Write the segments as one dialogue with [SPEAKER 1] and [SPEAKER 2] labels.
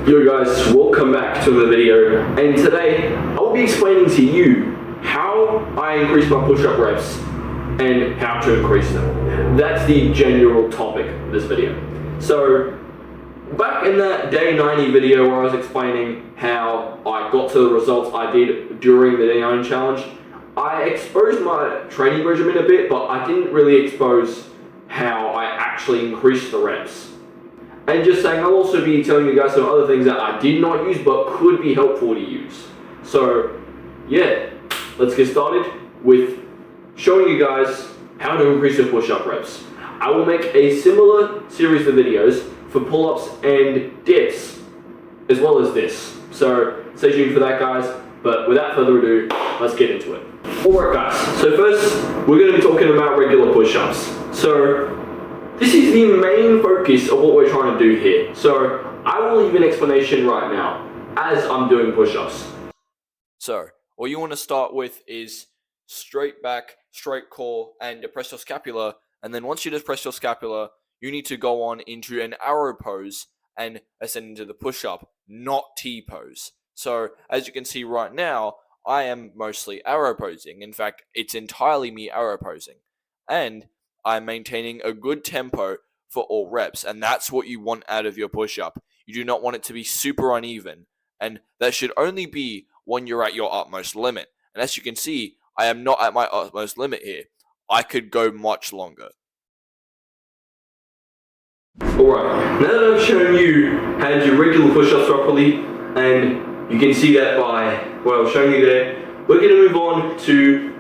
[SPEAKER 1] Yo guys, welcome back to the video, and today I'll be explaining to you how I increase my push-up reps and how to increase them. That's the general topic of this video. So back in that day 90 video where I was explaining how I got to the results I did during the day 90 challenge, I exposed my training regimen a bit, but I didn't really expose how I actually increased the reps. And just saying, I'll also be telling you guys some other things that I did not use but could be helpful to use. So yeah, let's get started with showing you guys how to increase your push-up reps. I will make a similar series of videos for pull-ups and dips as well as this. So stay tuned for that, guys. But without further ado, let's get into it. Alright guys, so first we're going to be talking about regular push-ups. So this is the main focus of what we're trying to do here. So I will leave an explanation right now as I'm doing push-ups.
[SPEAKER 2] So what you want to start with is straight back, straight core, and depress your scapula. And then once you depress your scapula, you need to go on into an arrow pose and ascend into the push-up, not T pose. So as you can see right now, I am mostly arrow posing. In fact, it's entirely me arrow posing. And I'm maintaining a good tempo for all reps, and that's what you want out of your push-up. You do not want it to be super uneven, and that should only be when you're at your utmost limit. And as you can see, I am not at my utmost limit here. I could go much longer.
[SPEAKER 1] Alright, now that I've shown you how to do regular push-ups properly, and you can see that by what I was showing you there, we're going to move on to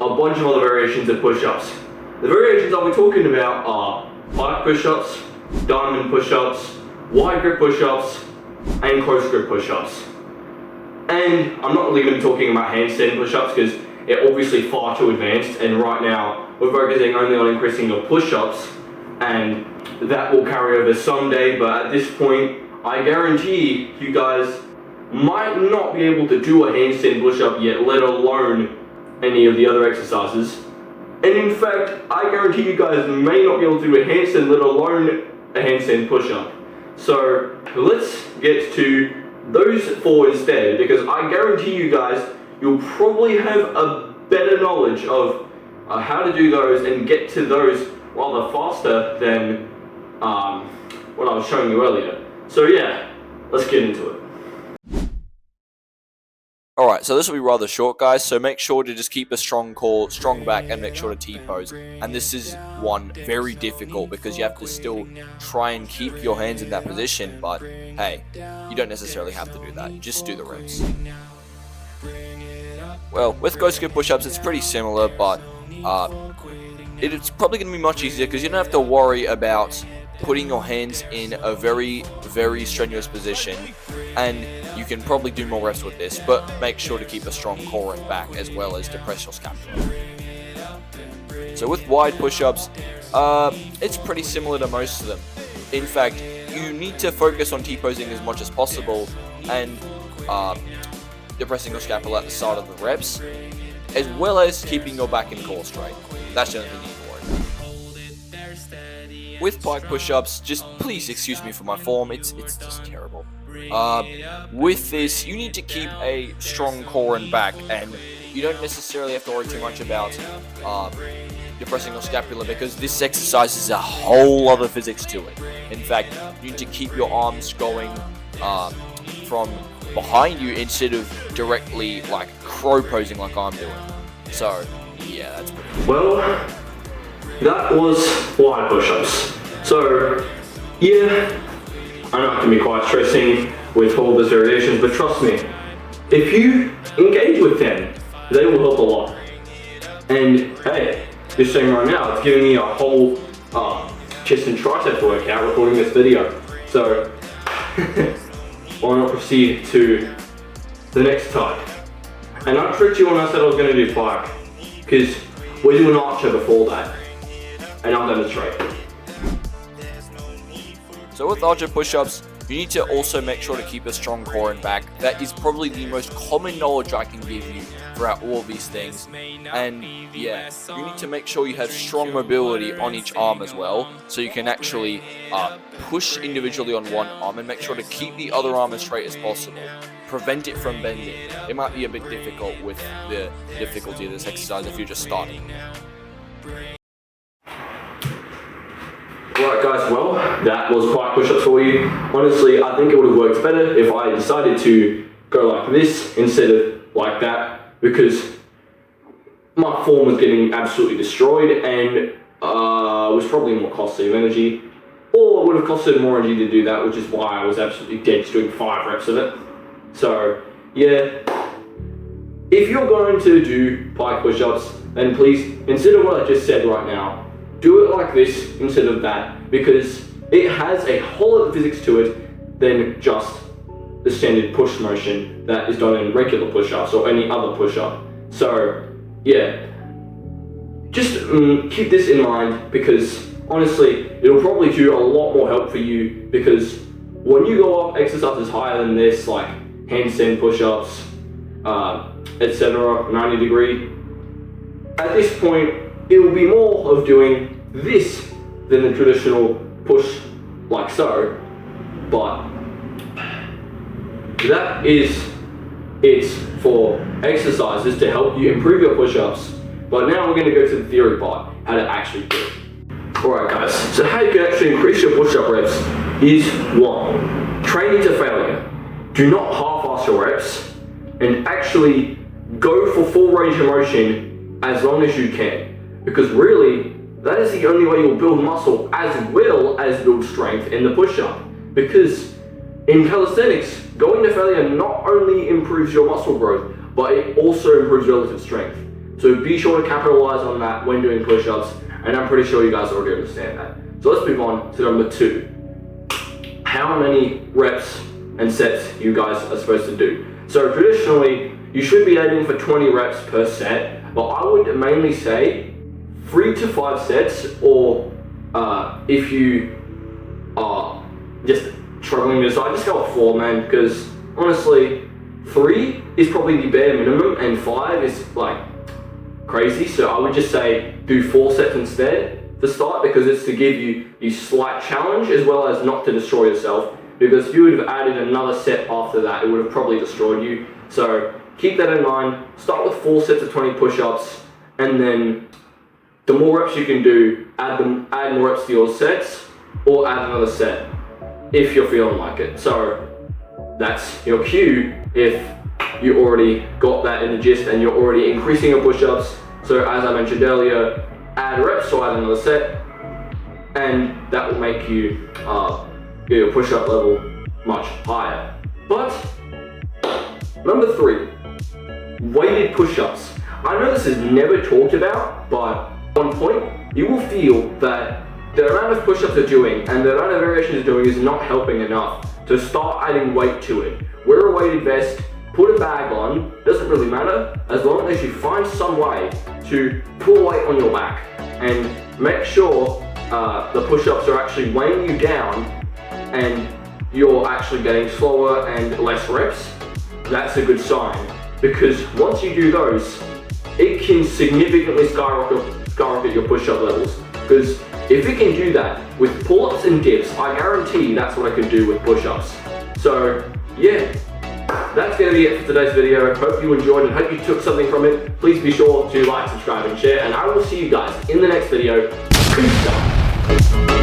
[SPEAKER 1] a bunch of other variations of push-ups. The variations I'll be talking about are pike push-ups, diamond push-ups, wide grip push-ups, and close grip push-ups. And I'm not really going to be talking about handstand push-ups because they're obviously far too advanced, and right now we're focusing only on increasing your push-ups, and that will carry over someday, but at this point I guarantee you guys might not be able to do a handstand push-up yet, let alone any of the other exercises. And in fact, I guarantee you guys may not be able to do a handstand, let alone a handstand push-up. So let's get to those four instead, because I guarantee you guys, you'll probably have a better knowledge of how to do those and get to those rather faster than what I was showing you earlier. So yeah, let's get into it.
[SPEAKER 2] Alright, so this will be rather short, guys, so make sure to just keep a strong core, strong back, and make sure to T-pose. And this is one very difficult because you have to still try and keep your hands in that position, but hey, you don't necessarily have to do that, just do the reps. Well, with ghost grip push-ups, it's pretty similar, but it's probably going to be much easier because you don't have to worry about putting your hands in a very, very strenuous position, and you can probably do more reps with this, but make sure to keep a strong core and back as well as depress your scapula. So with wide push-ups, it's pretty similar to most of them. In fact, you need to focus on T-posing as much as possible and depressing your scapula at the start of the reps, as well as keeping your back and core straight. That's the only thing you need to worry about. With pike push-ups, just please excuse me for my form, it's just terrible. With this, you need to keep a strong core and back, and you don't necessarily have to worry too much about depressing your scapula because this exercise is a whole other physics to it. In fact, you need to keep your arms going from behind you instead of directly like crow posing like I'm doing. So yeah, that's pretty cool.
[SPEAKER 1] Well, that was wide push-ups. So yeah, I know it can be quite stressing with all those variations, but trust me, if you engage with them, they will help a lot. And hey, just saying right now, it's giving me a whole chest and tricep workout recording this video. So why not proceed to the next type? And I tricked you when I said I was going to do pike, because we're doing archer before that, and I'll demonstrate.
[SPEAKER 2] So with archer push-ups, you need to also make sure to keep a strong core and back. That is probably the most common knowledge I can give you throughout all of these things. And yeah, you need to make sure you have strong mobility on each arm as well, so you can actually push individually on one arm and make sure to keep the other arm as straight as possible. Prevent it from bending. It might be a bit difficult with the difficulty of this exercise if you're just starting.
[SPEAKER 1] Alright guys, well, that was 5 push-ups for you. Honestly, I think it would have worked better if I decided to go like this instead of like that, because my form was getting absolutely destroyed and was probably more costly of energy, or it would have costed more energy to do that, which is why I was absolutely dead just doing 5 reps of it. So, yeah, if you're going to do pike push-ups, then please, instead of what I just said right now, do it like this instead of that, because it has a whole lot of physics to it than just the standard push motion that is done in regular push-ups or any other push-up. So, yeah, just keep this in mind, because honestly, it'll probably do a lot more help for you, because when you go up exercises higher than this, like handstand push-ups, etc., 90 degree, at this point, it will be more of doing this than the traditional push like so, but that is it for exercises to help you improve your push-ups. But now we're going to go to the theory part, how to actually do it. Alright guys, so how you can actually increase your push-up reps is 1. Training to failure. Do not half-ass your reps and actually go for full range of motion as long as you can, because really that is the only way you'll build muscle as well as build strength in the push-up. Because in calisthenics, going to failure not only improves your muscle growth, but it also improves relative strength. So be sure to capitalize on that when doing push-ups, and I'm pretty sure you guys already understand that. So let's move on to number 2. How many reps and sets you guys are supposed to do. So traditionally, you should be aiming for 20 reps per set, but I would mainly say 3 to 5 sets, or if you are just struggling to decide, just go with 4, man, because honestly, 3 is probably the bare minimum and 5 is like crazy. So I would just say do 4 sets instead to start, because it's to give you the slight challenge as well as not to destroy yourself, because if you would have added another set after that, it would have probably destroyed you. So keep that in mind. Start with 4 sets of 20 push-ups, and then the more reps you can do, add more reps to your sets, or add another set if you're feeling like it. So that's your cue if you already got that in the gist and you're already increasing your push-ups. So as I mentioned earlier, add reps or add another set, and that will make you get your push-up level much higher. But number 3, weighted push-ups. I know this is never talked about, but at one point you will feel that the amount of push-ups you're doing and the amount of variations you're doing is not helping enough to start adding weight to it. Wear a weighted vest, put a bag on, doesn't really matter, as long as you find some way to pull weight on your back and make sure the push-ups are actually weighing you down and you're actually getting slower and less reps. That's a good sign, because once you do those, it can significantly skyrocket your push-up levels. Because if it can do that with pull-ups and dips, I guarantee that's what I could do with push-ups. So yeah, that's going to be it for today's video. Hope you enjoyed and hope you took something from it. Please be sure to like, subscribe and share, and I will see you guys in the next video. Peace out.